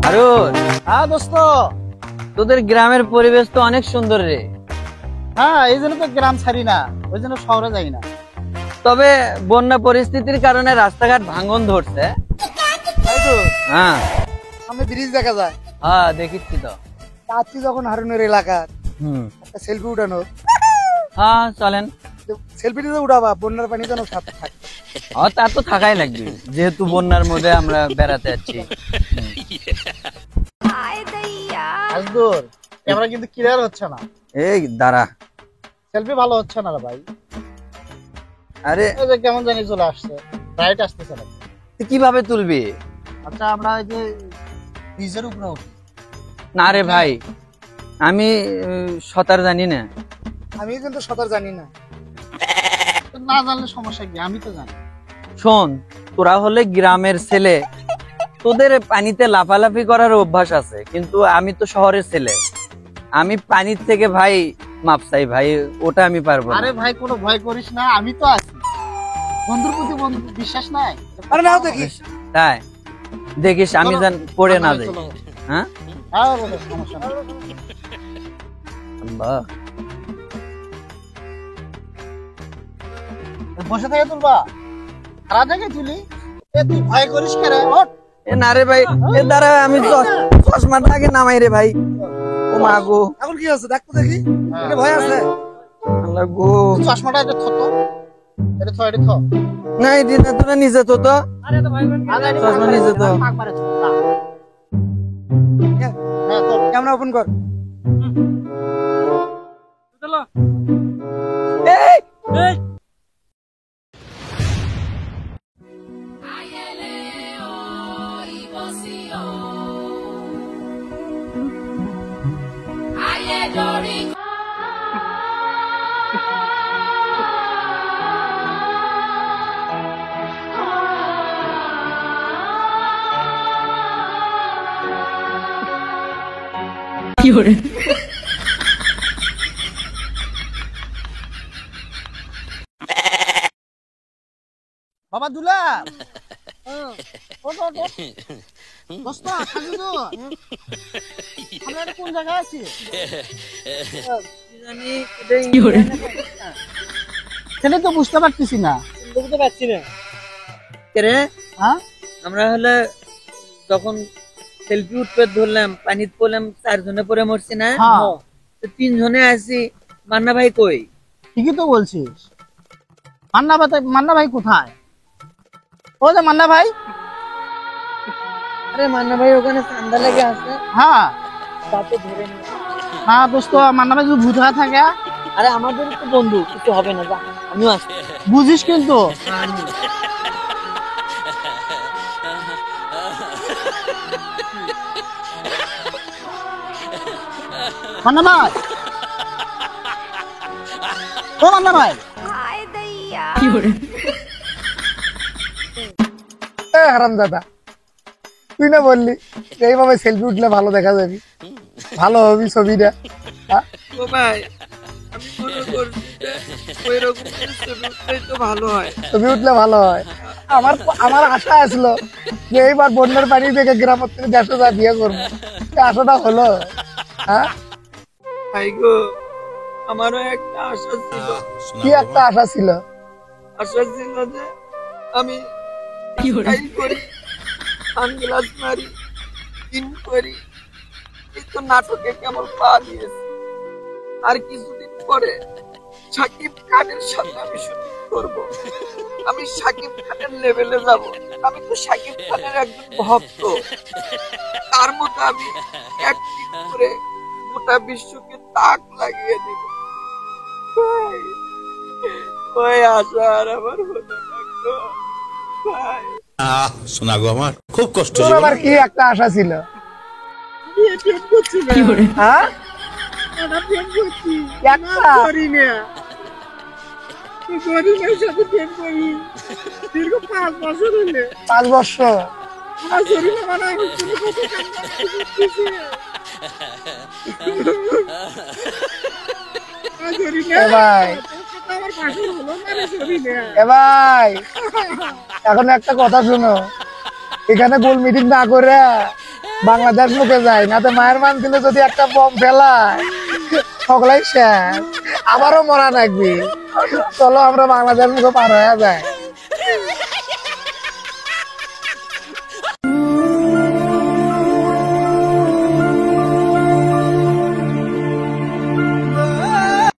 আরুন, হ্যাঁ দোস্ত। তোদের গ্রামের পরিবেশ তো অনেক সুন্দর রে। হ্যাঁ, এই জন্য তো গ্রাম ছাড়ি না, ওই জন্য শহরে যাই না। তবে বন্যা পরিস্থিতির কারণে রাস্তাঘাট ভাঙন ধরছে। তাই তো, হ্যাঁ সামনে ব্রিজ দেখা যায়। হ্যাঁ দেখিচ্ছি তো। যাচ্ছি যখন হারুনের এলাকার, হুম, একটা সেলফি উঠানো। হ্যাঁ চলেন। সেলফিটা তো উঠাবা, বন্যার পানি যেন সাথে থাকে। হ্যাঁ তা তো থাকাই লাগবে, যেহেতু বন্যার মধ্যে আমরা বেড়াতে যাচ্ছি। আজদুর, ক্যামেরা কিন্তু ক্লিয়ার হচ্ছে না। এই দাঁড়া। সেলফি ভালো হচ্ছে না রে ভাই। আরে এই যে কেমন জানি চলে আসছে, রাইট আসতেছে না। তুই কিভাবে তুলবি? আচ্ছা, আমরা এই যে ব্রিজের উপরে উঠি। না রে ভাই, আমি সাঁতার জানি না। আমি কিন্তু সাঁতার জানি না। না জানলে সমস্যা কি, আমি তো জানি। শোন, তোরা হলে গ্রামের ছেলে, তোদের পানিতে লাফালাফি করার অভ্যাস আছে, কিন্তু আমি তো শহরের ছেলে। আমি পানির থেকে ভাই মাপ চাই ভাই, ওটা আমি পারবো না। আরে ভাই, কোনো ভয় করিস না, আমি তো আছি। বন্ধুর প্রতি বন্ধু বিশ্বাস নাই? আরে নাও দেখিস। তাই দেখিস আমি যেন পড়ে না যাই। হ্যাঁ হ্যাঁ, সমস্যা নাই। আল্লাহ, বসে থেকে তুলবা, খারাপ থেকে তুলি। তুই ভয় করিস কেন? ওঠ। এ না রে ভাই, এ দাঁড়া, আমি চশমাটা আগে নামাই রে ভাই। ও মা গো, এখন কি আছে দেখতো দেখি। এটা ভয় আছে? আল্লাহ গো। চশমাটা এটা থতো, এটা থো, এটা থো। না এই দিন তোরা নিজে তো তো চশমা নিজে তো। হ্যাঁ, তো ক্যামেরা ওপেন কর। এই বাবা দুলা, দোস্ত থাকি তো। আমরা এটা কোন জায়গায় আছি? সেটা তো বুঝতে পারতেছি না। বুঝতে পারছি না রে, হ্যাঁ, আমরা হলে যখন সেলফি উঠতে ধরলাম, পানিতে পড়লাম, 4 জনে পরে মরছি না, হ্যাঁ। তো 3 জনে আছি। মান্না ভাই কই? ঠিকই তো বলছিস। মান্না ভাই কোথায়? ও যে মান্না ভাই। আরে মান্না ভাই ওখানে ঠান্ডা লেগে আছে। হ্যাঁ, তাকে ধরে নিয়ে। না দোস্ত, মান্না ভাই যদি ভূত হয়ে থাকে। আরে আমাদের তো বন্ধু, কিছু হবে না, যা আমিও আসছি। বুঝিস কিন্তু। মান্না ভাই, ও মান্না ভাই। হারাম দাদা, তুই না বললি যে এইভাবে সেলফি উঠলে ভালো দেখা যাবি, ভালো হবি ছবিটা। ও ভাই, আমি মনে করছি যে ওইরকম ছবি উঠলেই তো ভালো হয়। ছবি উঠলে ভালো হয়। আমার আমার আশা আসলো যে এইবার বন্যার পানি থেকে গ্রামের থেকে 150 বিয়ে করবো। আশাটা হলো? হ্যাঁ, ভাই গো, আমারও একটা আশা ছিল। কি একটা আশা ছিল? আশা ছিল যে আমি কাজ করি, সানগ্লাস মারি, দিন করি। এই তো নাটকে কেমন পা দিয়েছে। আর কিছুদিন পরে শাকিব খানের সাথে আমি শুটিং করব। আমি শাকিব খানের লেভেলে যাব। আমি তো শাকিব খানের একজন ভক্ত। তার মতো আমি অ্যাক্টিং করে গোটা বিশ্বকে তাক লাগিয়ে দেব। ভাই, ওই আশা আর আমার হলো না গো। ভাই, শোনা গো, আমার খুব কষ্ট। তোর আবার কি একটা আশা ছিল? বিয়ে ঠিক করছি না। হ্যাঁ, আমরা প্রেম করছি। একটা করি না। গরিবের সাথে প্রেম করি দীর্ঘ 5 বছর হলে। 5 বছর? আমার শরীরে মানে হচ্ছে না, কত কান্না করতেছে। আমার শরীরে এ ভাই, আমার পাশে হলো না রে শরীরে। এ ভাই, এখন একটা কথা শুনো। এখানে গোল মিটিং না করে বাংলাদেশ মুখে যাই না তো মায়ের মান দিলে যদি একটা বম ফেলায় সকলাই শেষ, আবারও মরা লাগবে। চলো আমরা বাংলাদেশ মুখে পার হয়ে যাই।